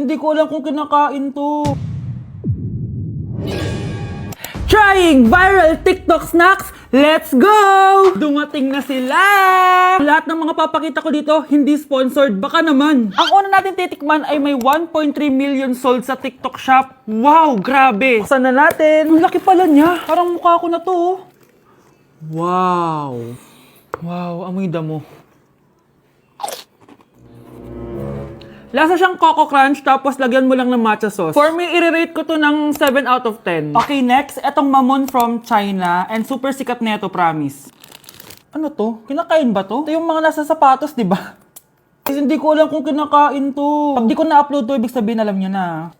hindi ko alam kung kinakain to. Trying viral TikTok snacks! Let's go! Dumating na sila! Lahat ng mga papakita ko dito, hindi sponsored. Baka naman. Ang una natin titikman ay may 1.3 million sold sa TikTok shop. Wow, grabe! Buksan na natin. Ang laki pala niya. Parang mukha ko na to. Oh. Wow! Wow, amoy damo. Lasa siyang Coco Crunch, tapos lagyan mo lang ng matcha sauce. For me, i-rate ko to ng 7 out of 10. Okay, next, etong Mamon from China, and super sikat neto, promise. Ano to? Kinakain ba to? Ito yung mga nasa sapatos, di ba? Kasi hindi ko alam kung kinakain to. Pag di ko na-upload to, ibig sabihin alam nyo na.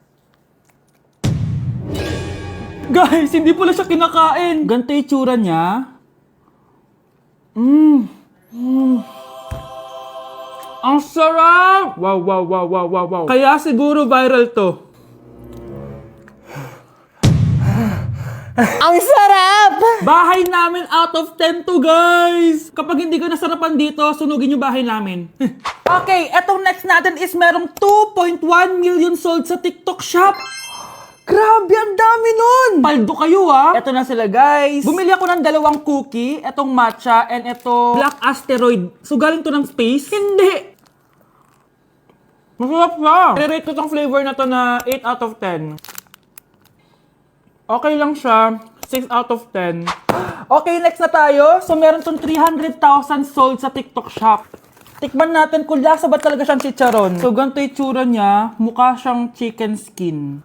Guys, hindi pala siya kinakain. Ganito yung tsura niya. Ang sarap! Wow, wow, wow, wow, wow, wow. Kaya siguro viral to. Ang sarap! Bahay namin out of 10 to, guys! Kapag hindi ka nasarapan dito, sunugin yung bahay namin. Okay, etong next natin is merong 2.1 million sold sa TikTok shop. Grabe, ang dami nun! Paldo kayo, ha? Eto na sila, guys. Bumili ako ng 2 cookie, etong matcha, and eto black asteroid. So, galing to ng space? Hindi! Masarap siya. I-rate ko tong flavor na to na 8 out of 10. Okay lang siya. 6 out of 10. Okay, next na tayo. So, meron tong 300,000 sold sa TikTok shop. Tikman natin kung lasa ba talaga siyang chicharon. So, ganito yung tsura niya. Mukha siyang chicken skin.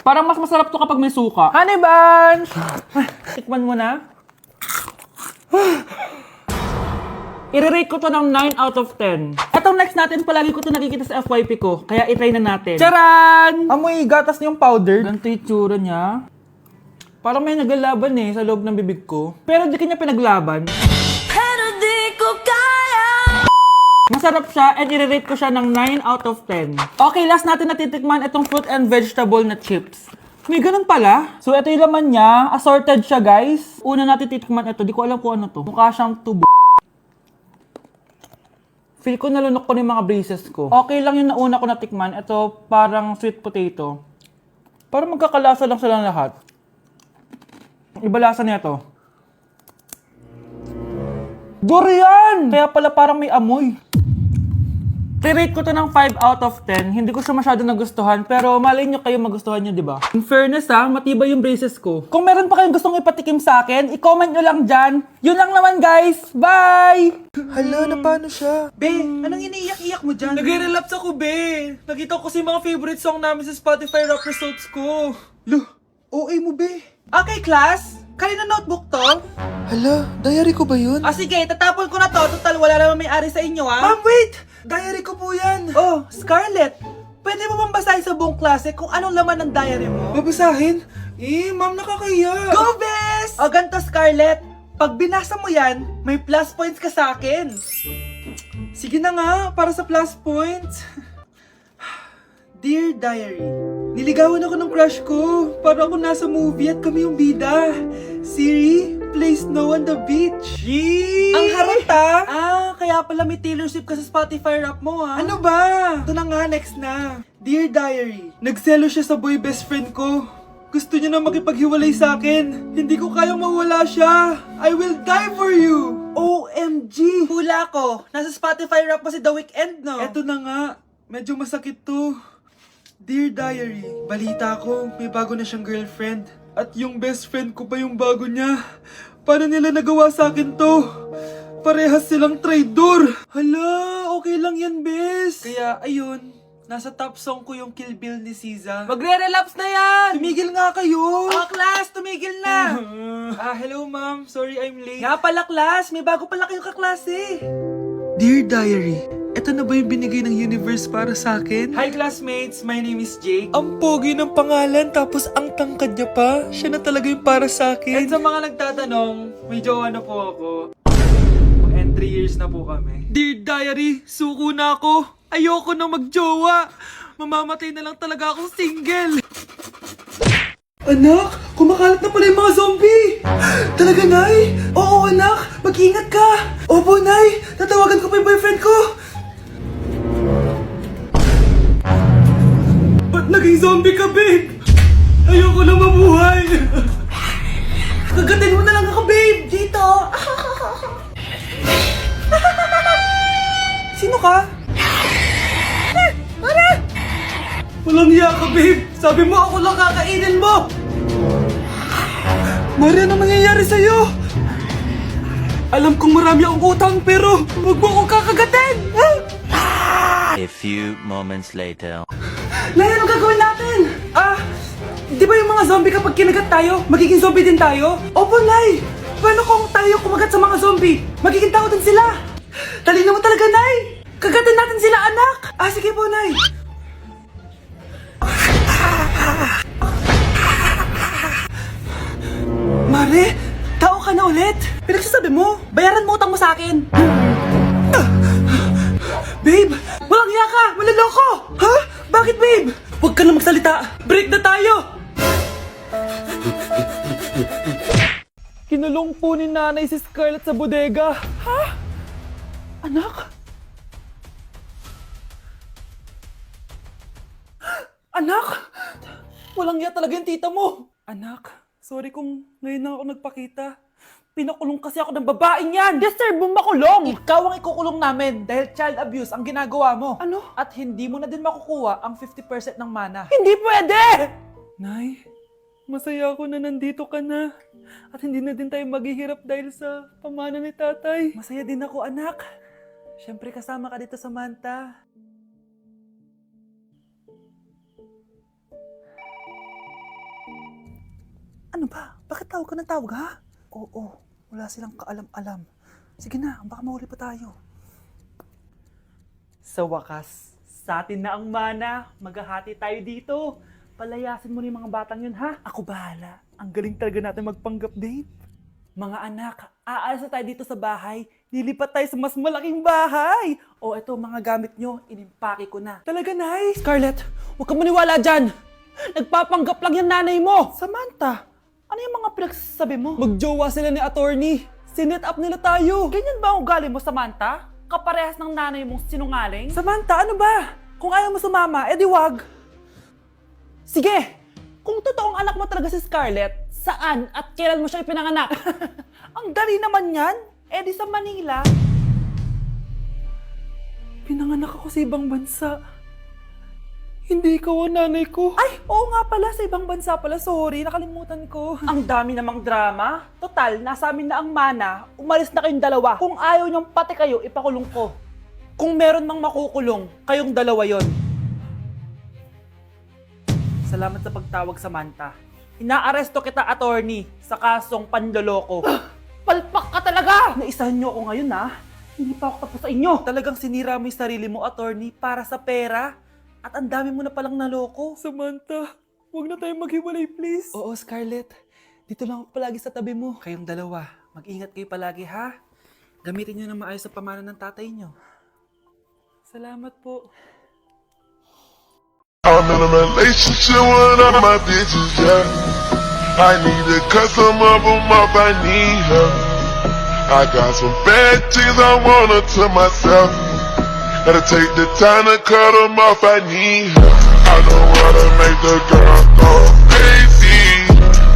Parang mas masarap to kapag may suka. Honey Bunch! Tikman mo na. I-rate ko to ng 9 out of 10. Etong next natin, palagi ko to nakikita sa FYP ko. Kaya i-try na natin. Charan! Amoy gatas na yung powder. Ganito yung tsura niya. Parang may naglalaban sa loob ng bibig ko. Pero di kanya pinaglaban. Pero di ko kaya! Masarap siya and i-rate ko siya ng 9 out of 10. Okay, last natin natitikman itong fruit and vegetable na chips. May ganun pala. So, ito yung laman niya. Assorted siya, guys. Una natin titikman ito. Di ko alam kung ano to. Mukha siyang tubo. Feel ko nalunok ko na yung mga braces ko. Okay lang yung nauna ko natikman. Ito parang sweet potato. Parang magkakalasa lang silang lahat. Iba lasa niya ito. Durian! Kaya pala parang may amoy. I-rate ko to ng 5 out of 10. Hindi ko siya masyado nagustuhan, pero malay nyo kayo magustuhan nyo, di ba? In fairness matibay yung braces ko. Kung meron pa kayong gustong ipatikim sa akin, i-comment nyo lang dyan. Yun lang naman, guys. Bye! Hala, na paano siya? Be, anong iniiyak-iyak mo dyan? Nagre-relapse ako, be. Nakita ko kasi mga favorite song namin sa Spotify rap results ko. Lo, OA mo be. Okay, class. Kanina notebook to? Hala, diary ko ba yun? Sige, tatapon ko na to. Total, wala naman may-ari sa inyo, ha? Ma'am, wait! Diary ko po yan! Oh, Scarlett. Pwede mo bang basahin sa buong klase kung anong laman ng diary mo? Babasahin? Ma'am, nakakahiya! Go, Bes! O, ganito, Scarlett. Pag binasa mo yan, may plus points ka sa akin. Sige na nga, para sa plus points. Dear Diary, niligawan ako ng crush ko. Para ako nasa movie at kami yung bida. Siri, play Snow on the Beach. Yee! Ang harap ta! Kaya pala may Taylor Swift ka sa Spotify rap mo, ha? Ano ba? Ito na nga, next na. Dear Diary, nagselo siya sa boy best friend ko. Gusto niya na makipaghiwalay sa akin. Hindi ko kayang mawala siya. I will die for you. OMG! Hula ko. Nasa Spotify rap mo si The Weeknd, no? Eto na nga, medyo masakit to. Dear Diary, balita ko, may bago na siyang girlfriend. At yung best friend ko pa yung bago niya. Paano nila nagawa sa akin to? Parehas silang traitor. Hala, okay lang yan, bes. Kaya, ayun, nasa top song ko yung Kill Bill ni SZA. Magre-relapse na yan! Tumigil nga kayo! Oh, class! Tumigil na! Hello ma'am, sorry I'm late. Nga pala, class! May bago pala kayong kaklase! Dear Diary, eto na ba yung binigay ng universe para sa akin? Hi, classmates! My name is Jake. Ang pogi ng pangalan, tapos ang tangkad niya pa. Siya na talaga yung para sa And akin. sa mga nagtatanong, may jowa na po ako. And 3 years na po kami. Dear Diary, suko na ako. Ayoko na magjowa. Mamamatay na lang talaga akong single. Anak, kumakalat na pala yung mga zombie! Talaga, Nay? Oo, anak! Mag-ingat ka! Opo, Nay! Tatawagan ko pa yung boyfriend ko! naging zombie ka, babe! Ayoko na mabuhay! Kagatin mo na lang ako, babe! Dito! Sino ka? Walang hiya ka, babe! Sabi mo ako lang kakainin mo! Mare, ano nangyayari sa'yo? Alam kong marami akong utang pero huwag mo akong kakagatin! A few moments later. Nay, ano gagawin natin? Di ba yung mga zombie kapag kinagat tayo, magiging zombie din tayo? Opo, Nay! Paano kung tayo kumagat sa mga zombie? Magiging tao din sila! Talino mo talaga, Nay! Kagatin natin sila, anak! Sige po, Nay! Mare, tao ka na ulit? Pinagsasabi mo, bayaran mo utang mo sa akin! Babe, walang hiya ka! Maloloko! Ha? Bakit, babe? Huwag ka na magsalita! Break na tayo! Kinulong po ni nanay si Scarlett sa bodega. Ha? Anak? Anak? Walang hiya talaga yung tita mo! Anak, sorry kung ngayon na ako nagpakita. Pinakulong kasi ako ng babaeng yan! Deserve mong makulong! Ikaw ang ikukulong namin dahil child abuse ang ginagawa mo. Ano? At hindi mo na din makukuha ang 50% ng mana. Hindi pwede! Nay, masaya ako na nandito ka na. At hindi na din tayo maghihirap dahil sa pamana ni tatay. Masaya din ako, anak. Siyempre kasama ka dito sa Manta. Ano ba? Bakit tawag ka ng tawag, ha? Oo, wala silang kaalam-alam. Sige na, baka mahuli pa tayo. Sa wakas, sa atin na ang mana. Maghahati tayo dito. Palayasin mo na yung mga batang yun, ha? Ako bahala. Ang galing talaga natin magpanggap, babe. Mga anak, aalis na tayo dito sa bahay. Lilipat tayo sa mas malaking bahay. O eto, mga gamit nyo, inimpake ko na. Talaga, nice. Scarlett, huwag kang maniwala dyan. Nagpapanggap lang yung nanay mo. Samantha, ano yung mga pinagsasabi mo? Magjowa sila ni attorney. Sinet up nila tayo. Ganyan ba ang ugali mo, Samantha? Kaparehas ng nanay mong sinungaling? Samantha, ano ba? Kung ayaw mo sumama, edi wag. Sige! Kung totoong anak mo talaga si Scarlett, saan at kailan mo siya ipinanganak? Ang dali naman yan. Edi sa Manila. Pinanganak ako sa ibang bansa. Hindi ikaw ang nanay ko. Ay, oo nga pala, sa ibang bansa pala. Sorry, nakalimutan ko. Ang dami namang drama. Total, nasa amin na ang mana. Umalis na kayong dalawa. Kung ayaw niyong pati kayo, ipakulong ko. Kung meron mang makukulong, kayong dalawa yon. Salamat sa pagtawag, Samantha. Inaaresto kita, attorney, sa kasong panloloko. Palpak ka talaga! Naisahan niyo ako ngayon, ha? Hindi pa ako tapos sa inyo. Talagang sinira mo yung sarili mo, attorney, para sa pera. At ang dami mo na palang naloko. Samantha, huwag na tayong maghiwalay, please. Oo, Scarlett. Dito lang ako palagi sa tabi mo. Kayong dalawa, mag-ingat kayo palagi, ha? Gamitin niyo na maayos sa pamana ng tatay niyo. Salamat po. I'm in a relationship with all my bitches, yeah. I need to cut some of them off, I need her. I got some bad things I want her to myself. Gotta take the time to cut them off, I need her. I know how to make the girl go crazy.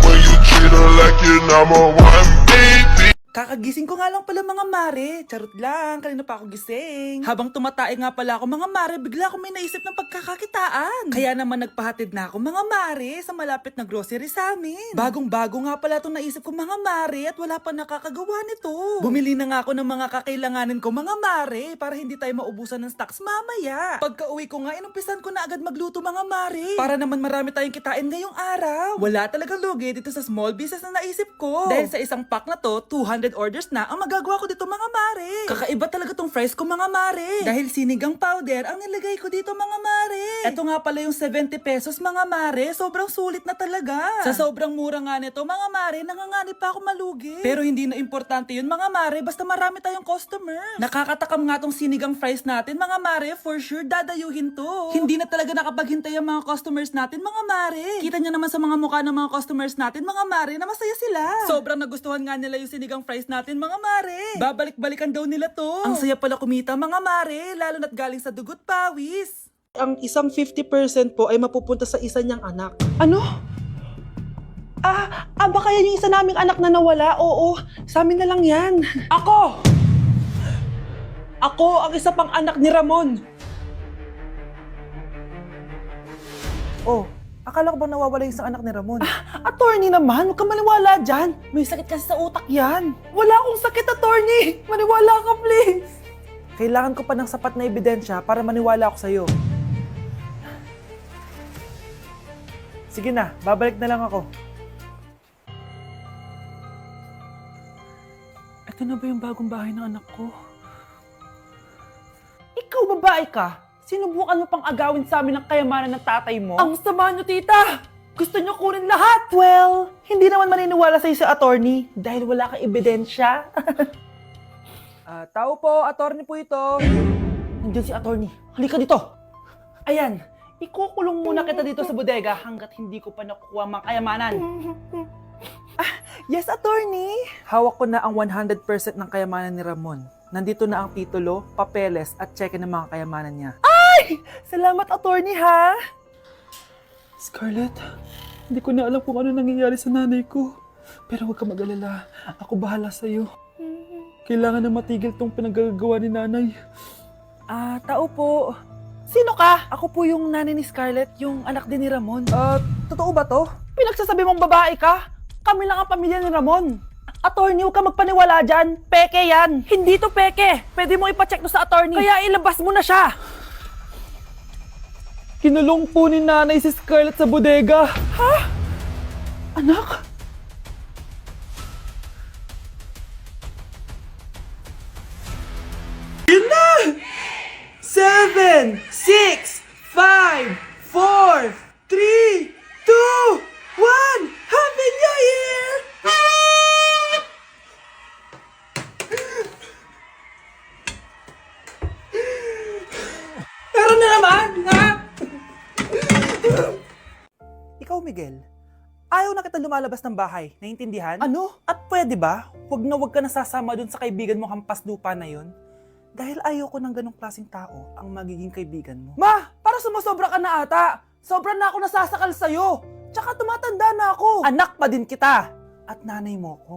When you treat her like you're number one, baby. Kakagising ko nga lang pala, mga mare. Charot lang, kanina pa ako gising. Habang tumatae nga pala ako, mga mare, bigla ako may naisip ng pagkakakitaan. Kaya naman nagpahatid na ako, mga mare, sa malapit na grocery sa amin. Bagong-bago nga pala itong naisip ko, mga mare, at wala pa nakakagawa nito. Bumili na nga ako ng mga kakailanganin ko, mga mare, para hindi tayo maubusan ng stocks mamaya. Pagka uwi ko nga, inumpisan ko na agad magluto, mga mare. Para naman marami tayong kitain ngayong araw. Wala talagang lugi dito sa small business na naisip ko. Dahil sa isang pack na to, 200 orders na ang magagawa ko dito, mga mare. Kakaiba talaga tong fries ko, mga mare. Dahil sinigang powder ang nilagay ko dito, mga mare. Ito nga pala yung 70 pesos, mga mare. Sobrang sulit na talaga. Sa sobrang mura nga nito, mga mare, nanganganib pa ako malugi. Pero hindi na importante yun, mga mare, basta marami tayong customers. Nakakatakam nga tong sinigang fries natin, mga mare. For sure, dadayuhin to. Hindi na talaga nakapaghintay ang mga customers natin, mga mare. Kita nyo naman sa mga mukha ng mga customers natin, mga mare, na masaya sila. Sobrang nagustuhan nga nila yung sinigang fries natin, mga mare. Babalik-balikan daw nila to. Ang saya pala kumita, mga mare, lalo na't galing sa dugot pawis. Ang isang 50% po ay mapupunta sa isa niyang anak. Ano? Baka yan yung isa naming anak na nawala? Oo, sa amin na lang yan. Ako! Ako ang isa pang anak ni Ramon. Oh, akala ko ba nawawala yung isang anak ni Ramon? Attorney naman, huwag ka maniwala dyan. May sakit kasi sa utak yan. Wala akong sakit, attorney. Maniwala ka, please. Kailangan ko pa ng sapat na ebidensya para maniwala ako sa'yo. Sige na, babalik na lang ako. Ito na ba yung bagong bahay ng anak ko? Ikaw babae ka? Sinubukan mo pang agawin sa amin ng kayamanan ng tatay mo? Ang sama nyo, tita! Gusto nyo kunin lahat! Well, hindi naman maniniwala sa'yo si attorney dahil wala kang ebidensya. Tao po, attorney po ito. Nandiyan si attorney. Halika dito. Ayan, ikukulong muna kita dito sa bodega hanggat hindi ko pa nakukuha mga kayamanan. Yes, attorney. Hawak ko na ang 100% ng kayamanan ni Ramon. Nandito na ang titulo, papeles at cheque ng mga kayamanan niya. Ay! Salamat, attorney, ha? Scarlett, hindi ko na alam kung ano nangyayari sa nanay ko. Pero huwag ka mag-alala. Ako bahala sa'yo. Kailangan na matigil tong pinagagawa ni nanay. Tao po. Sino ka? Ako po yung nanay ni Scarlett, yung anak din ni Ramon. Totoo ba to? Pinagsasabi mong babae ka? Kami lang ang pamilya ni Ramon. Attorney, huwag ka magpaniwala dyan. Peke yan. Hindi to peke. Pwede mo ipacheck to sa attorney. Kaya ilabas mo na siya. Kinulong po ni nanay si Scarlett sa bodega. Ha? Anak? Yun na! 7, 6, 5, 4, 3, 2, 1! Happy New Year! Pero na naman, ha? Ikaw, Miguel, ayaw na kita lumalabas ng bahay. Naiintindihan? Ano? At pwede ba? Huwag ka nasasama dun sa kaibigan mo hampas lupa na yon. Dahil ayaw ko ng ganong klaseng tao ang magiging kaibigan mo. Ma! Para sumasobra ka na ata! Sobra na ako nasasakal sa'yo! Tsaka tumatanda na ako! Anak pa din kita! At nanay mo ko.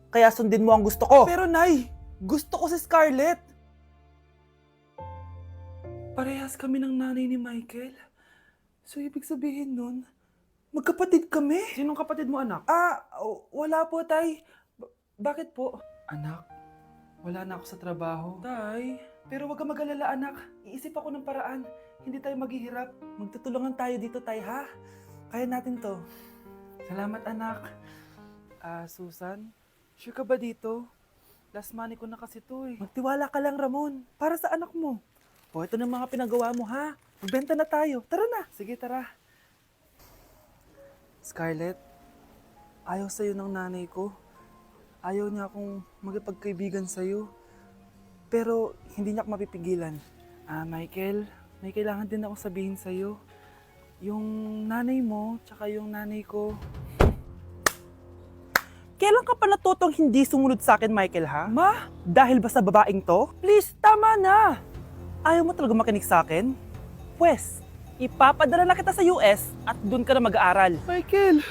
Kaya sundin mo ang gusto ko. Pero Nay, gusto ko si Scarlett. Parehas kami ng nanay ni Michael. So ibig sabihin nun, magkapatid kami? Sinong kapatid mo, anak? Wala po, Tay. Bakit po? Anak, wala na ako sa trabaho. Tay, pero wag ka mag-alala, anak. Iisip ako ng paraan. Hindi tayo maghihirap. Magtutulungan tayo dito, Tay, ha? Kaya natin to. Salamat, anak. Susan, sure ka ba dito? Last money ko na kasi to eh. Magtiwala ka lang, Ramon. Para sa anak mo. O, ito na mga pinagawa mo, ha? Magbenta na tayo. Tara na. Sige, tara. Scarlett, ayaw sa'yo ng nanay ko. Ayaw niya akong magpagkaibigan sa'yo. Pero hindi niya ako mapipigilan. Michael, may kailangan din akong sabihin sa'yo. Yung nanay mo, tsaka yung nanay ko. Kailan ka pa natutong hindi sumunod sa akin, Michael, ha? Ma, dahil ba sa babaeng to? Please, tama na! Ayaw mo talaga makinig sa akin? Pwes, ipapadala na kita sa US at doon ka na mag-aaral. Michael!